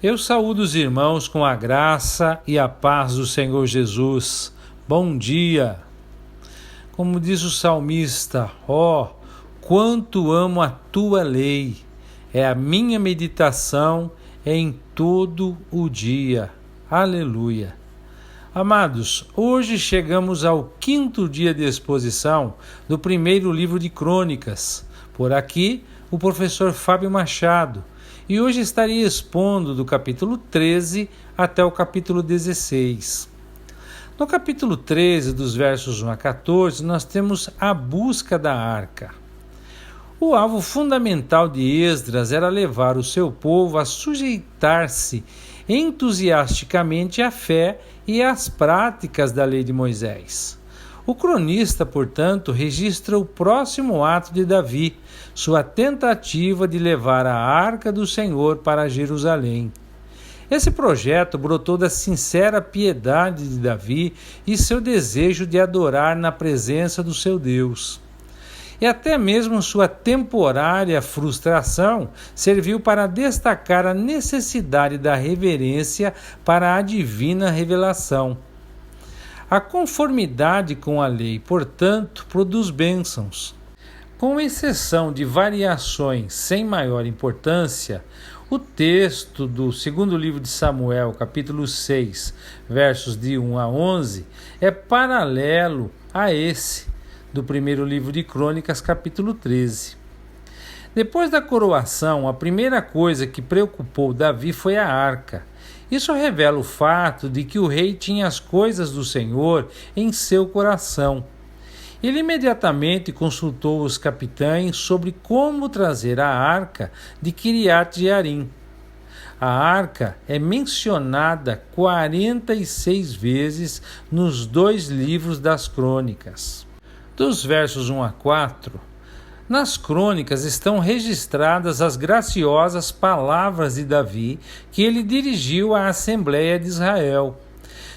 Eu saúdo os irmãos com a graça e a paz do Senhor Jesus. Bom dia! Como diz o salmista, quanto amo a tua lei, é a minha meditação em todo o dia. Aleluia! Amados, hoje chegamos ao 5º dia de exposição do primeiro livro de Crônicas. Por aqui, o professor Fábio Machado. E hoje estaria expondo do capítulo 13 até o capítulo 16. No capítulo 13, dos versos 1 a 14, nós temos a busca da arca. O alvo fundamental de Esdras era levar o seu povo a sujeitar-se entusiasticamente à fé e às práticas da lei de Moisés. O cronista, portanto, registra o próximo ato de Davi, sua tentativa de levar a arca do Senhor para Jerusalém. Esse projeto brotou da sincera piedade de Davi e seu desejo de adorar na presença do seu Deus. E até mesmo sua temporária frustração serviu para destacar a necessidade da reverência para a divina revelação. A conformidade com a lei, portanto, produz bênçãos. Com exceção de variações sem maior importância, o texto do segundo livro de Samuel, capítulo 6, versos de 1 a 11, é paralelo a esse do primeiro livro de Crônicas, capítulo 13. Depois da coroação, a primeira coisa que preocupou Davi foi a arca. Isso revela o fato de que o rei tinha as coisas do Senhor em seu coração. Ele imediatamente consultou os capitães sobre como trazer a arca de Kiriat Jearim. A arca é mencionada 46 vezes nos 2 livros das Crônicas. Dos versos 1 a 4, nas Crônicas estão registradas as graciosas palavras de Davi que ele dirigiu à Assembleia de Israel.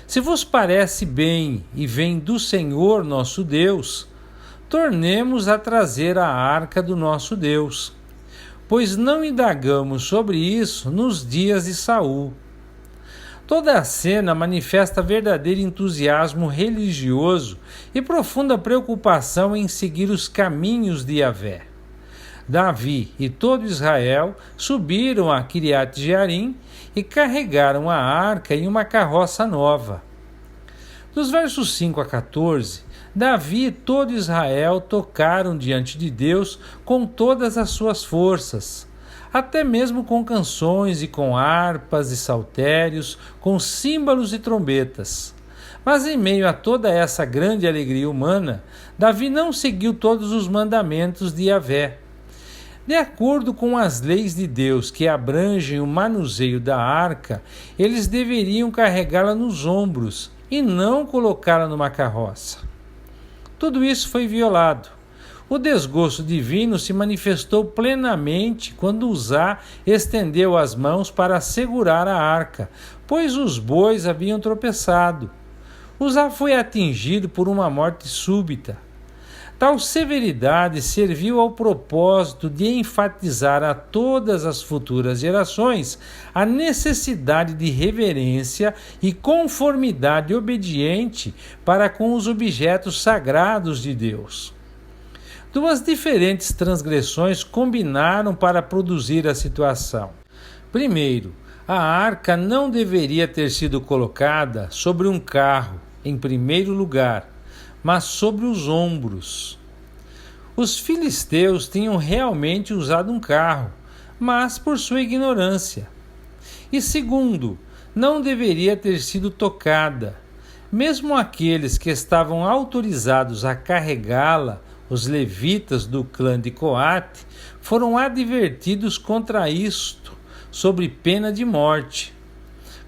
Se vos parece bem e vem do Senhor nosso Deus, tornemos a trazer a arca do nosso Deus, pois não indagamos sobre isso nos dias de Saul. Toda a cena manifesta verdadeiro entusiasmo religioso e profunda preocupação em seguir os caminhos de Yahvé. Davi e todo Israel subiram a Kiriat Jearim e carregaram a arca em uma carroça nova. Dos versos 5 a 14, Davi e todo Israel tocaram diante de Deus com todas as suas forças, até mesmo com canções e com harpas e saltérios, com símbolos e trombetas. Mas em meio a toda essa grande alegria humana, Davi não seguiu todos os mandamentos de Yahvé. De acordo com as leis de Deus que abrangem o manuseio da arca, eles deveriam carregá-la nos ombros e não colocá-la numa carroça. Tudo isso foi violado. O desgosto divino se manifestou plenamente quando Uzá estendeu as mãos para segurar a arca, pois os bois haviam tropeçado. Uzá foi atingido por uma morte súbita. Tal severidade serviu ao propósito de enfatizar a todas as futuras gerações a necessidade de reverência e conformidade obediente para com os objetos sagrados de Deus. 2 diferentes transgressões combinaram para produzir a situação. Primeiro, a arca não deveria ter sido colocada sobre um carro, em primeiro lugar, mas sobre os ombros. Os filisteus tinham realmente usado um carro, mas por sua ignorância. E segundo, não deveria ter sido tocada. Mesmo aqueles que estavam autorizados a carregá-la, os levitas do clã de Coate, foram advertidos contra isto, sob pena de morte,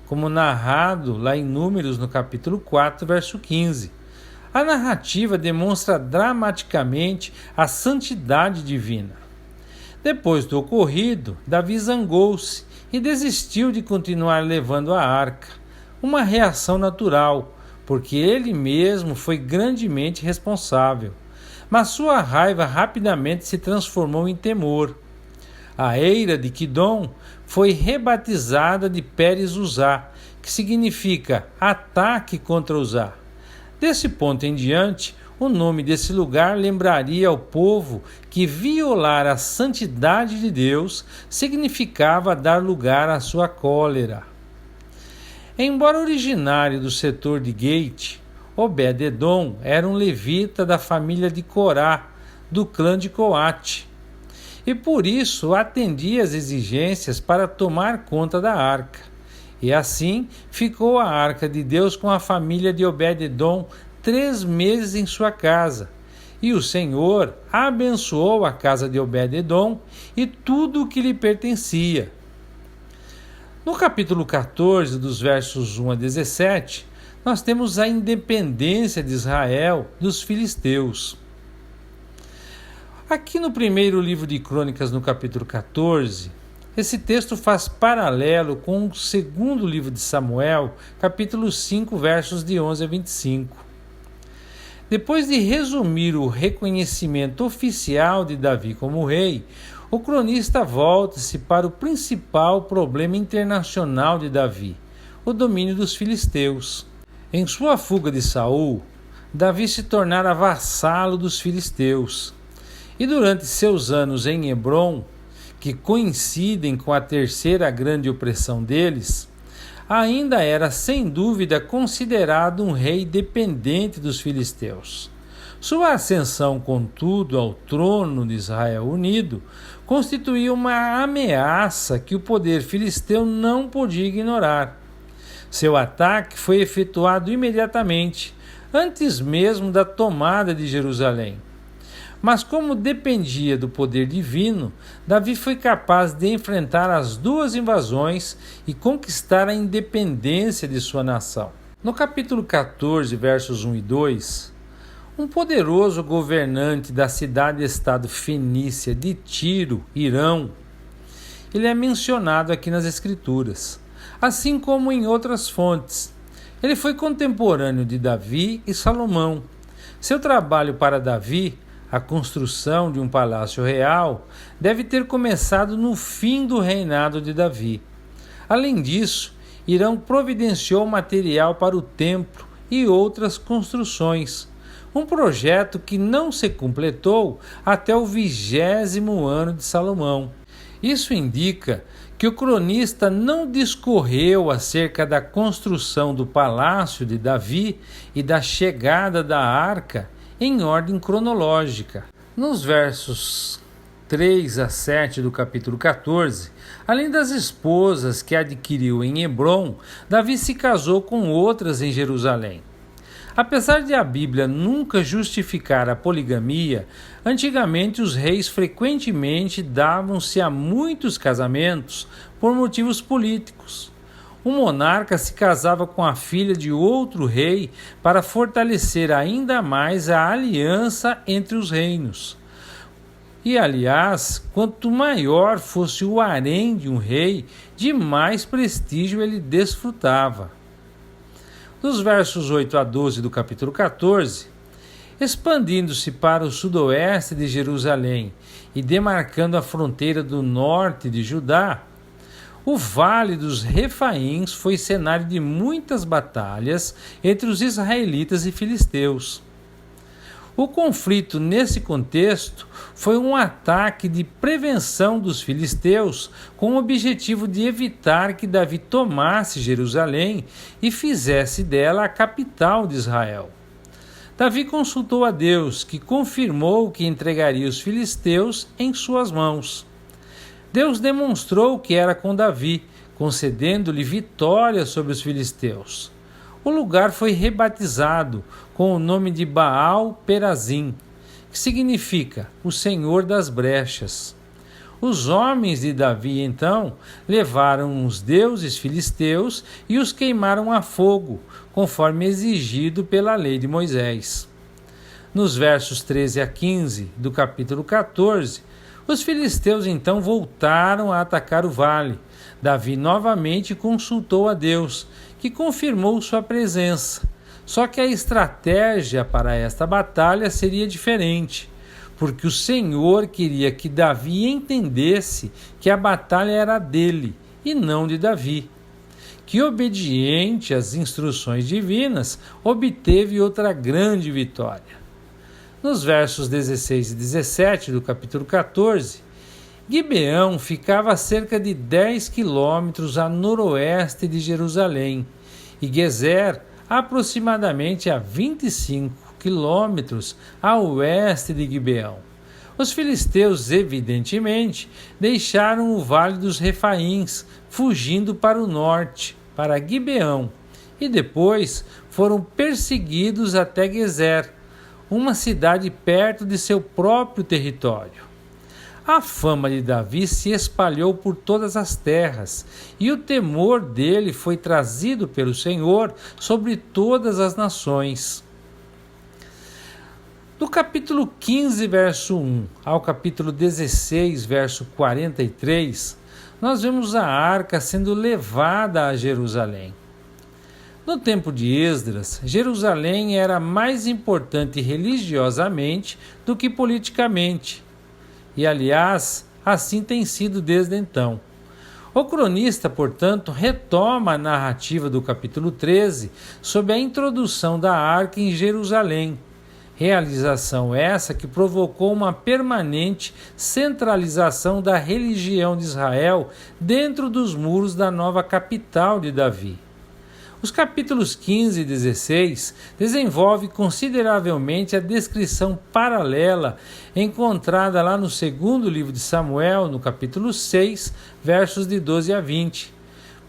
como narrado lá em Números, no capítulo 4, verso 15. A narrativa demonstra dramaticamente a santidade divina. Depois do ocorrido, Davi zangou-se e desistiu de continuar levando a arca, uma reação natural, porque ele mesmo foi grandemente responsável. Mas sua raiva rapidamente se transformou em temor. A eira de Quidom foi rebatizada de Pérez Uzá, que significa ataque contra Uzá. Desse ponto em diante, o nome desse lugar lembraria ao povo que violar a santidade de Deus significava dar lugar à sua cólera. Embora originário do setor de Gate, Obed-edom era um levita da família de Corá, do clã de Coate, e por isso atendia às exigências para tomar conta da arca. E assim ficou a arca de Deus com a família de Obed-edom 3 meses em sua casa. E o Senhor abençoou a casa de Obed-edom e tudo o que lhe pertencia. No capítulo 14, dos versos 1 a 17, nós temos a independência de Israel dos filisteus. Aqui no primeiro livro de Crônicas, no capítulo 14, esse texto faz paralelo com o segundo livro de Samuel, capítulo 5, versos de 11 a 25. Depois de resumir o reconhecimento oficial de Davi como rei, o cronista volta-se para o principal problema internacional de Davi, o domínio dos filisteus. Em sua fuga de Saul, Davi se tornara vassalo dos filisteus. E durante seus anos em Hebrom, que coincidem com a terceira grande opressão deles, ainda era sem dúvida considerado um rei dependente dos filisteus. Sua ascensão, contudo, ao trono de Israel unido constituía uma ameaça que o poder filisteu não podia ignorar. Seu ataque foi efetuado imediatamente, antes mesmo da tomada de Jerusalém. Mas como dependia do poder divino, Davi foi capaz de enfrentar as 2 invasões e conquistar a independência de sua nação. No capítulo 14, versos 1 e 2, um poderoso governante da cidade-estado fenícia de Tiro, Irão, ele é mencionado aqui nas Escrituras, assim como em outras fontes. Ele foi contemporâneo de Davi e Salomão. Seu trabalho para Davi, a construção de um palácio real, deve ter começado no fim do reinado de Davi. Além disso, Irão providenciou material para o templo e outras construções, um projeto que não se completou até o 20º ano de Salomão. Isso indica que o cronista não discorreu acerca da construção do palácio de Davi e da chegada da arca em ordem cronológica. Nos versos 3 a 7 do capítulo 14, além das esposas que adquiriu em Hebrom, Davi se casou com outras em Jerusalém. Apesar de a Bíblia nunca justificar a poligamia, antigamente os reis frequentemente davam-se a muitos casamentos por motivos políticos. O monarca se casava com a filha de outro rei para fortalecer ainda mais a aliança entre os reinos. E, aliás, quanto maior fosse o harém de um rei, de mais prestígio ele desfrutava. Dos versos 8 a 12 do capítulo 14, expandindo-se para o sudoeste de Jerusalém e demarcando a fronteira do norte de Judá, o Vale dos Refaíns foi cenário de muitas batalhas entre os israelitas e filisteus. O conflito nesse contexto foi um ataque de prevenção dos filisteus com o objetivo de evitar que Davi tomasse Jerusalém e fizesse dela a capital de Israel. Davi consultou a Deus, que confirmou que entregaria os filisteus em suas mãos. Deus demonstrou que era com Davi, concedendo-lhe vitória sobre os filisteus. O lugar foi rebatizado com o nome de Baal-Perazim, que significa o Senhor das Brechas. Os homens de Davi, então, levaram os deuses filisteus e os queimaram a fogo, conforme exigido pela lei de Moisés. Nos versos 13 a 15 do capítulo 14, os filisteus então voltaram a atacar o vale. Davi novamente consultou a Deus, que confirmou sua presença. Só que a estratégia para esta batalha seria diferente, porque o Senhor queria que Davi entendesse que a batalha era dele e não de Davi, que, obediente às instruções divinas, obteve outra grande vitória. Nos versos 16 e 17 do capítulo 14, Gibeão ficava a cerca de 10 quilômetros a noroeste de Jerusalém e Gezer aproximadamente a 25 quilômetros a oeste de Gibeão. Os filisteus, evidentemente, deixaram o Vale dos Refaíns, fugindo para o norte, para Gibeão, e depois foram perseguidos até Gezer, uma cidade perto de seu próprio território. A fama de Davi se espalhou por todas as terras, e o temor dele foi trazido pelo Senhor sobre todas as nações. Do capítulo 15, verso 1, ao capítulo 16, verso 43, nós vemos a arca sendo levada a Jerusalém. No tempo de Esdras, Jerusalém era mais importante religiosamente do que politicamente. E, aliás, assim tem sido desde então. O cronista, portanto, retoma a narrativa do capítulo 13 sobre a introdução da arca em Jerusalém. Realização essa que provocou uma permanente centralização da religião de Israel dentro dos muros da nova capital de Davi. Os capítulos 15 e 16 desenvolvem consideravelmente a descrição paralela encontrada lá no segundo livro de Samuel, no capítulo 6, versos de 12 a 20,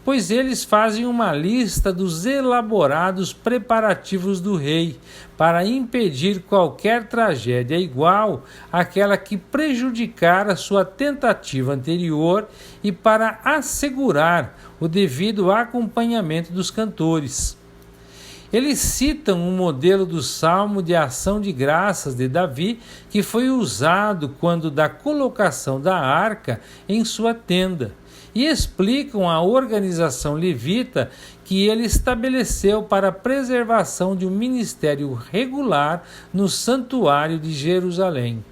pois eles fazem uma lista dos elaborados preparativos do rei para impedir qualquer tragédia igual àquela que prejudicara sua tentativa anterior e para assegurar o devido acompanhamento dos cantores. Eles citam um modelo do Salmo de Ação de Graças de Davi que foi usado quando da colocação da arca em sua tenda, e explicam a organização levita que ele estabeleceu para a preservação de um ministério regular no santuário de Jerusalém.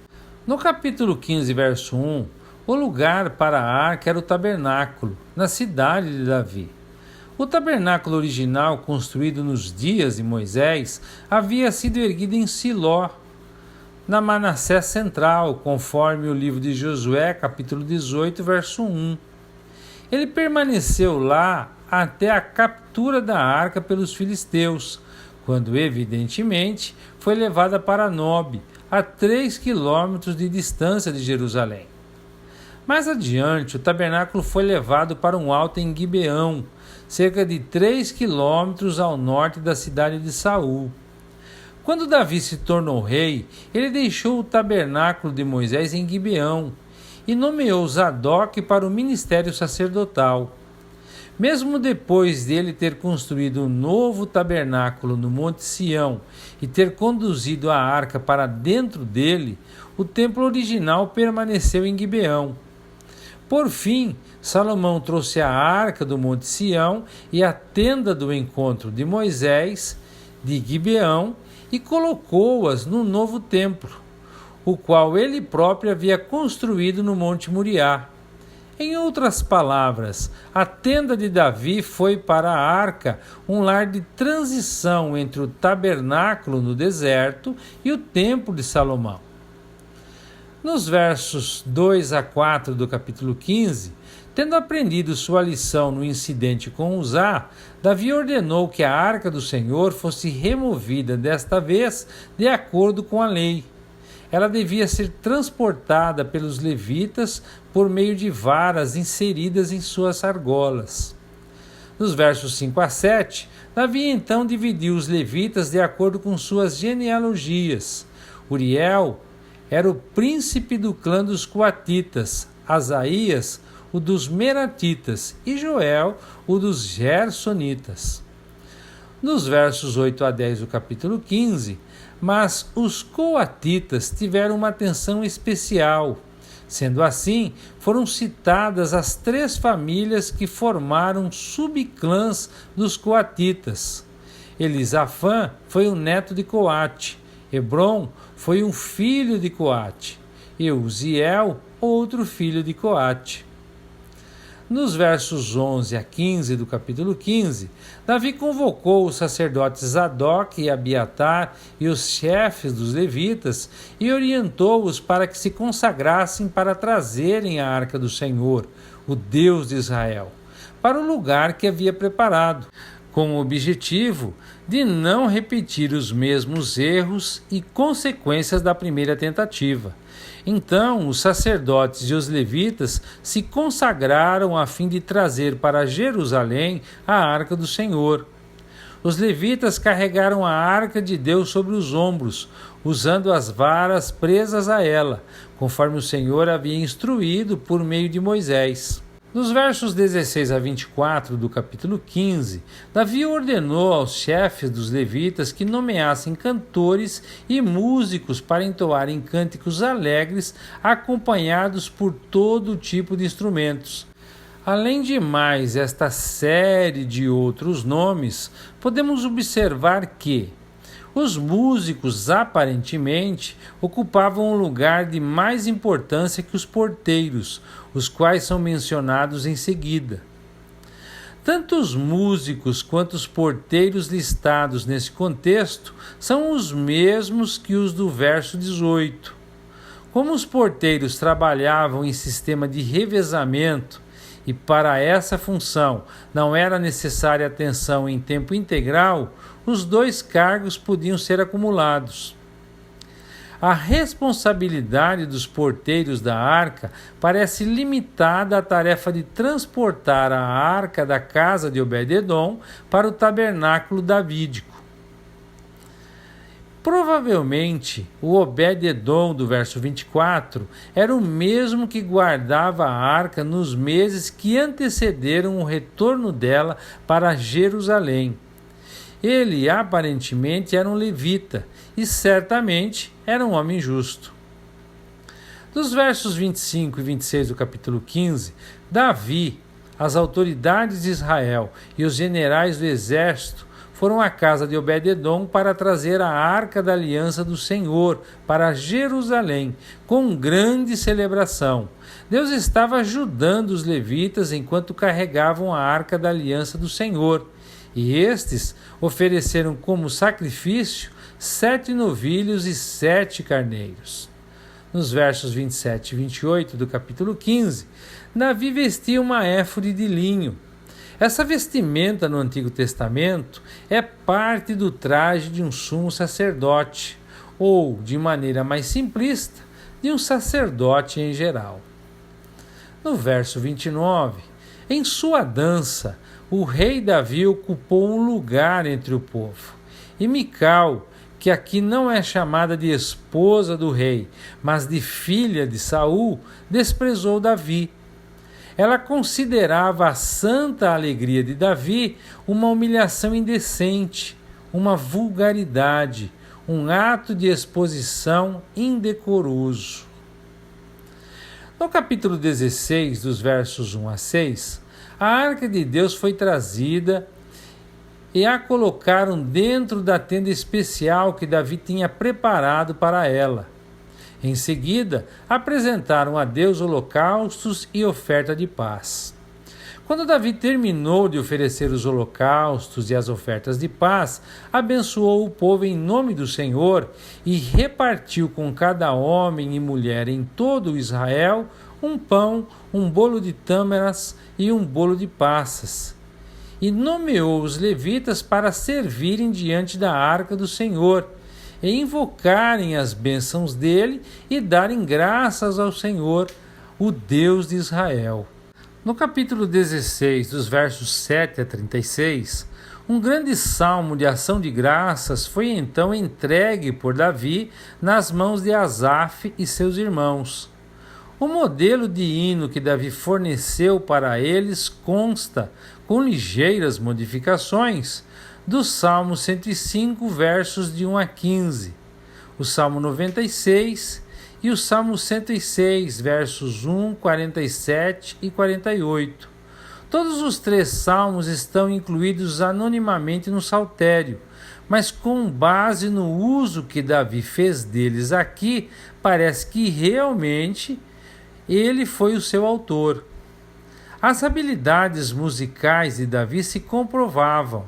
No capítulo 15, verso 1, o lugar para a arca era o tabernáculo, na cidade de Davi. O tabernáculo original, construído nos dias de Moisés, havia sido erguido em Siló, na Manassés Central, conforme o livro de Josué, capítulo 18, verso 1. Ele permaneceu lá até a captura da arca pelos filisteus, quando, evidentemente, foi levada para Nob, a 3 quilômetros de distância de Jerusalém. Mais adiante, o tabernáculo foi levado para um alto em Gibeão, cerca de 3 quilômetros ao norte da cidade de Saul. Quando Davi se tornou rei, ele deixou o tabernáculo de Moisés em Gibeão e nomeou Zadok para o ministério sacerdotal. Mesmo depois dele ter construído um novo tabernáculo no Monte Sião e ter conduzido a arca para dentro dele, o templo original permaneceu em Gibeão. Por fim, Salomão trouxe a arca do Monte Sião e a tenda do encontro de Moisés, de Gibeão, e colocou-as no novo templo, o qual ele próprio havia construído no Monte Moriá. Em outras palavras, a tenda de Davi foi para a arca um lar de transição entre o tabernáculo no deserto e o templo de Salomão. Nos versos 2 a 4 do capítulo 15, tendo aprendido sua lição no incidente com Uzá, Davi ordenou que a arca do Senhor fosse removida desta vez de acordo com a lei. Ela devia ser transportada pelos levitas por meio de varas inseridas em suas argolas. Nos versos 5 a 7, Davi então dividiu os levitas de acordo com suas genealogias. Uriel era o príncipe do clã dos coatitas, Asaías, o dos meratitas, e Joel, o dos gersonitas. Nos versos 8 a 10 do capítulo 15, mas os coatitas tiveram uma atenção especial. Sendo assim, foram citadas as 3 famílias que formaram subclãs dos coatitas. Elisafã foi o neto de Coate, Hebrom foi um filho de Coate, e Uziel, outro filho de Coate. Nos versos 11 a 15 do capítulo 15, Davi convocou os sacerdotes Zadok e Abiatar e os chefes dos levitas e orientou-os para que se consagrassem para trazerem a arca do Senhor, o Deus de Israel, para o lugar que havia preparado, com o objetivo de não repetir os mesmos erros e consequências da primeira tentativa. Então, os sacerdotes e os levitas se consagraram a fim de trazer para Jerusalém a arca do Senhor. Os levitas carregaram a arca de Deus sobre os ombros, usando as varas presas a ela, conforme o Senhor havia instruído por meio de Moisés. Nos versos 16 a 24 do capítulo 15, Davi ordenou aos chefes dos levitas que nomeassem cantores e músicos para entoarem cânticos alegres, acompanhados por todo tipo de instrumentos. Além de mais esta série de outros nomes, podemos observar que os músicos, aparentemente, ocupavam um lugar de mais importância que os porteiros, os quais são mencionados em seguida. Tanto os músicos quanto os porteiros listados nesse contexto são os mesmos que os do verso 18. Como os porteiros trabalhavam em sistema de revezamento e para essa função não era necessária atenção em tempo integral, os dois cargos podiam ser acumulados. A responsabilidade dos porteiros da arca parece limitada à tarefa de transportar a arca da casa de Obed-edom para o tabernáculo davídico. Provavelmente, o Obed-edom do verso 24 era o mesmo que guardava a arca nos meses que antecederam o retorno dela para Jerusalém. Ele aparentemente era um levita e certamente era um homem justo. Dos versos 25 e 26 do capítulo 15, Davi, as autoridades de Israel e os generais do exército foram à casa de Obed-edom para trazer a arca da aliança do Senhor para Jerusalém, com grande celebração. Deus estava ajudando os levitas enquanto carregavam a arca da aliança do Senhor. E estes ofereceram como sacrifício 7 novilhos e 7 carneiros. Nos versos 27 e 28 do capítulo 15, Davi vestia uma éfode de linho. Essa vestimenta no Antigo Testamento é parte do traje de um sumo sacerdote, ou, de maneira mais simplista, de um sacerdote em geral. No verso 29, em sua dança, o rei Davi ocupou um lugar entre o povo. E Mical, que aqui não é chamada de esposa do rei, mas de filha de Saul, desprezou Davi. Ela considerava a santa alegria de Davi uma humilhação indecente, uma vulgaridade, um ato de exposição indecoroso. No capítulo 16, dos versos 1 a 6, a arca de Deus foi trazida e a colocaram dentro da tenda especial que Davi tinha preparado para ela. Em seguida, apresentaram a Deus holocaustos e oferta de paz. Quando Davi terminou de oferecer os holocaustos e as ofertas de paz, abençoou o povo em nome do Senhor e repartiu com cada homem e mulher em todo Israel um pão, um bolo de tâmaras e um bolo de passas. E nomeou os levitas para servirem diante da arca do Senhor, e invocarem as bênçãos dele e darem graças ao Senhor, o Deus de Israel. No capítulo 16, dos versos 7 a 36, um grande salmo de ação de graças foi então entregue por Davi nas mãos de Asaf e seus irmãos. O modelo de hino que Davi forneceu para eles consta, com ligeiras modificações, do Salmo 105, versos de 1 a 15, o Salmo 96 e o Salmo 106, versos 1, 47 e 48. Todos os 3 salmos estão incluídos anonimamente no saltério, mas com base no uso que Davi fez deles aqui, parece que realmente ele foi o seu autor. As habilidades musicais de Davi se comprovavam.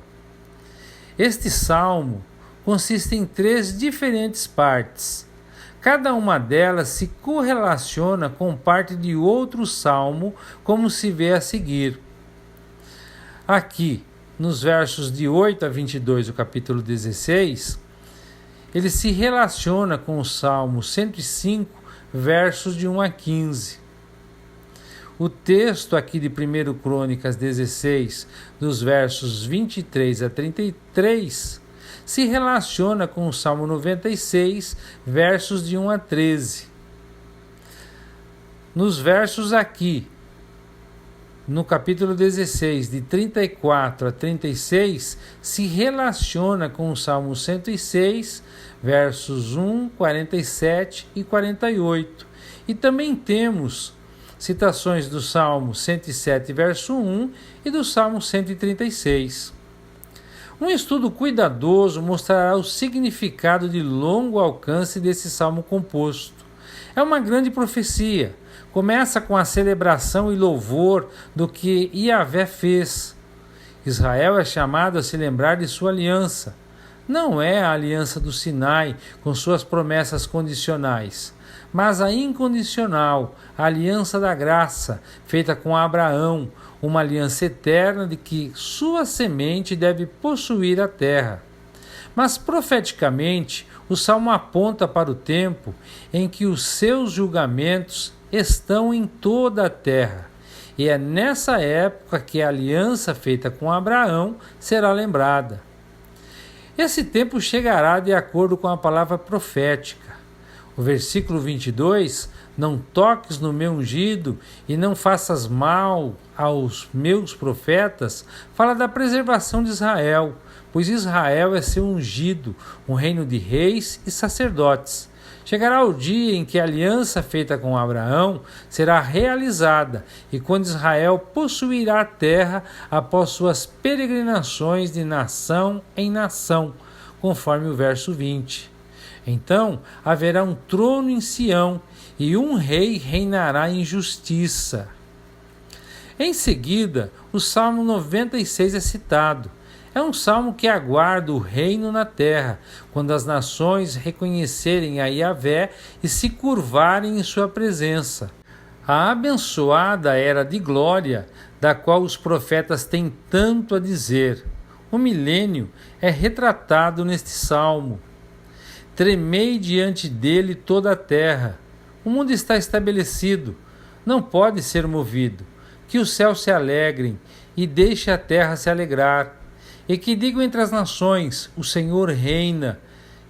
Este salmo consiste em 3 diferentes partes. Cada uma delas se correlaciona com parte de outro salmo, como se vê a seguir. Aqui, nos versos de 8 a 22 do capítulo 16, ele se relaciona com o Salmo 105, versos de 1 a 15. O texto aqui de 1 Crônicas 16, dos versos 23 a 33, se relaciona com o Salmo 96, versos de 1 a 13. Nos versos aqui, no capítulo 16, de 34 a 36, se relaciona com o Salmo 106, versos 1, 47 e 48. E também temos citações do Salmo 107, verso 1 e do Salmo 136. Um estudo cuidadoso mostrará o significado de longo alcance desse salmo composto. É uma grande profecia. Começa com a celebração e louvor do que Yahvé fez. Israel é chamado a se lembrar de sua aliança. Não é a aliança do Sinai com suas promessas condicionais, mas a incondicional, a aliança da graça, feita com Abraão, uma aliança eterna de que sua semente deve possuir a terra. Mas profeticamente, o salmo aponta para o tempo em que os seus julgamentos estão em toda a terra. E é nessa época que a aliança feita com Abraão será lembrada. Esse tempo chegará de acordo com a palavra profética. O versículo 22, não toques no meu ungido e não faças mal aos meus profetas, fala da preservação de Israel, pois Israel é seu ungido, um reino de reis e sacerdotes. Chegará o dia em que a aliança feita com Abraão será realizada e quando Israel possuirá a terra após suas peregrinações de nação em nação, conforme o verso 20. Então haverá um trono em Sião e um rei reinará em justiça. Em seguida, o Salmo 96 é citado. É um salmo que aguarda o reino na terra, quando as nações reconhecerem a Yahvé e se curvarem em sua presença. A abençoada era de glória, da qual os profetas têm tanto a dizer. O milênio é retratado neste salmo. Tremei diante dele toda a terra. O mundo está estabelecido, não pode ser movido. Que os céus se alegrem e deixe a terra se alegrar. E que digam entre as nações, o Senhor reina.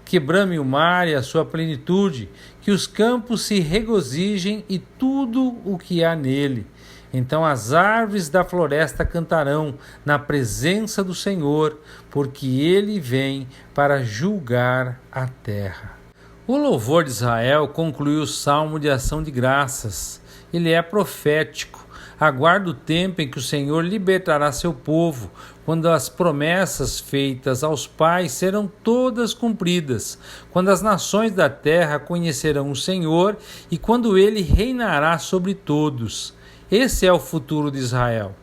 Que brame o mar e a sua plenitude, que os campos se regozijem e tudo o que há nele. Então as árvores da floresta cantarão na presença do Senhor, porque ele vem para julgar a terra. O louvor de Israel concluiu o salmo de ação de graças. Ele é profético. Aguarda o tempo em que o Senhor libertará seu povo, quando as promessas feitas aos pais serão todas cumpridas, quando as nações da terra conhecerão o Senhor e quando ele reinará sobre todos. Esse é o futuro de Israel.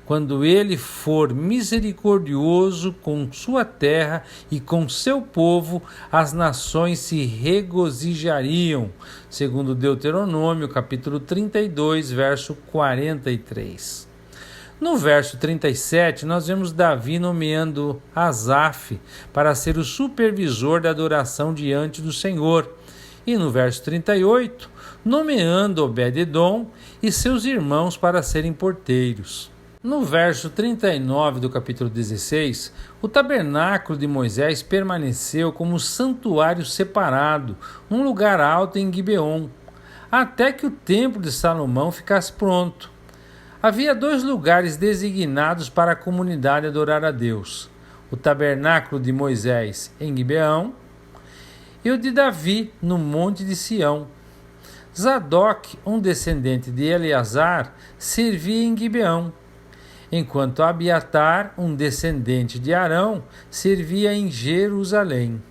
Quando ele for misericordioso com sua terra e com seu povo, as nações se regozijariam, segundo Deuteronômio, capítulo 32, verso 43. No verso 37, nós vemos Davi nomeando Asaf para ser o supervisor da adoração diante do Senhor. E no verso 38, nomeando Obed-edom e seus irmãos para serem porteiros. No verso 39 do capítulo 16, o tabernáculo de Moisés permaneceu como santuário separado, um lugar alto em Gibeon, até que o templo de Salomão ficasse pronto. Havia 2 lugares designados para a comunidade adorar a Deus: o tabernáculo de Moisés em Gibeão e o de Davi no monte de Sião. Zadok, um descendente de Eleazar, servia em Gibeão. enquanto Abiatar, um descendente de Arão, servia em Jerusalém.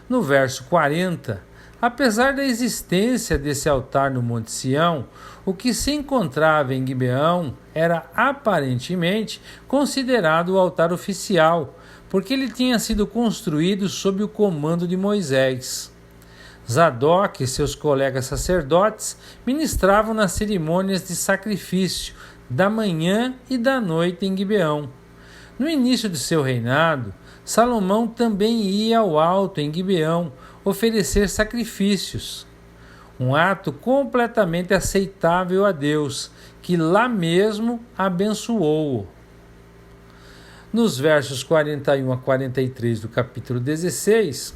No verso 40, apesar da existência desse altar no Monte Sião, o que se encontrava em Gibeão era aparentemente considerado o altar oficial, porque ele tinha sido construído sob o comando de Moisés. Zadok e seus colegas sacerdotes ministravam nas cerimônias de sacrifício da manhã e da noite em Gibeão. No início de seu reinado, Salomão também ia ao alto em Gibeão oferecer sacrifícios, um ato completamente aceitável a Deus, que lá mesmo abençoou-o. Nos versos 41 a 43 do capítulo 16,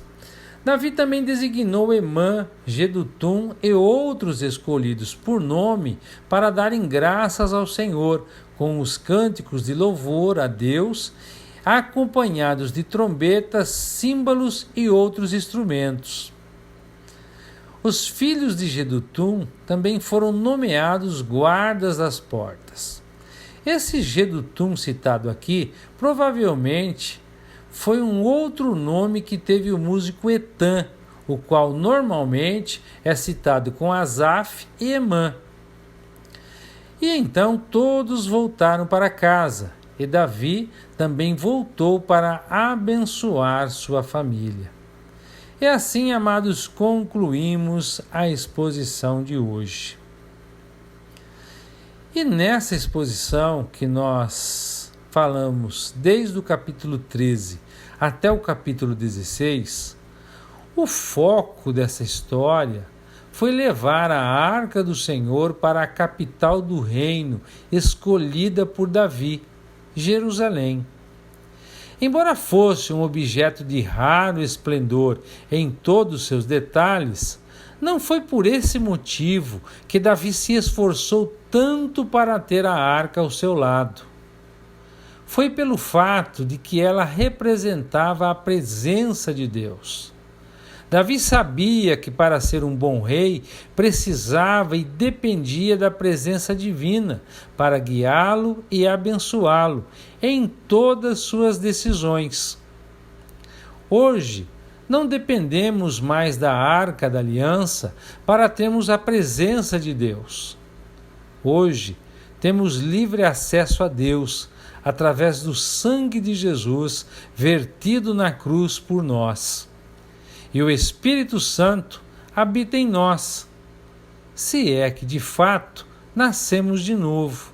Davi também designou Emã, Jedutum e outros escolhidos por nome para darem graças ao Senhor, com os cânticos de louvor a Deus, acompanhados de trombetas, símbolos e outros instrumentos. Os filhos de Jedutum também foram nomeados guardas das portas. Esse Jedutum citado aqui provavelmente foi um outro nome que teve o músico Etã, o qual normalmente é citado com Asaf e Emã. E então todos voltaram para casa, e Davi também voltou para abençoar sua família. E assim, amados, concluímos a exposição de hoje. E nessa exposição que nós falamos desde o capítulo 13 até o capítulo 16, o foco dessa história foi levar a arca do Senhor para a capital do reino escolhida por Davi, Jerusalém. Embora fosse um objeto de raro esplendor em todos os seus detalhes, não foi por esse motivo que Davi se esforçou tanto para ter a arca ao seu lado. Foi pelo fato de que ela representava a presença de Deus. Davi sabia que para ser um bom rei precisava e dependia da presença divina para guiá-lo e abençoá-lo em todas suas decisões. Hoje, não dependemos mais da Arca da Aliança para termos a presença de Deus. Hoje, temos livre acesso a Deus através do sangue de Jesus vertido na cruz por nós. E o Espírito Santo habita em nós, se é que de fato nascemos de novo.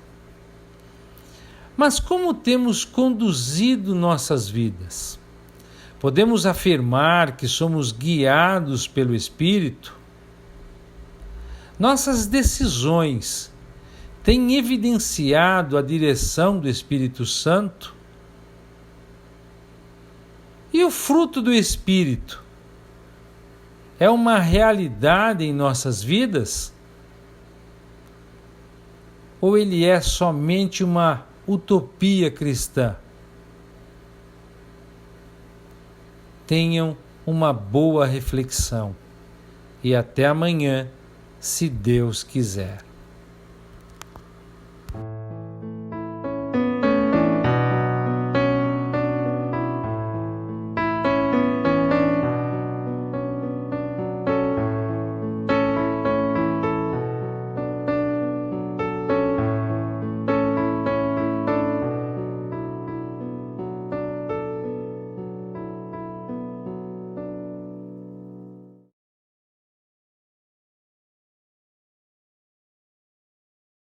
Mas como temos conduzido nossas vidas? Podemos afirmar que somos guiados pelo Espírito? Nossas decisões têm evidenciado a direção do Espírito Santo? E o fruto do Espírito é uma realidade em nossas vidas? Ou ele é somente uma utopia cristã? Tenham uma boa reflexão e até amanhã, se Deus quiser.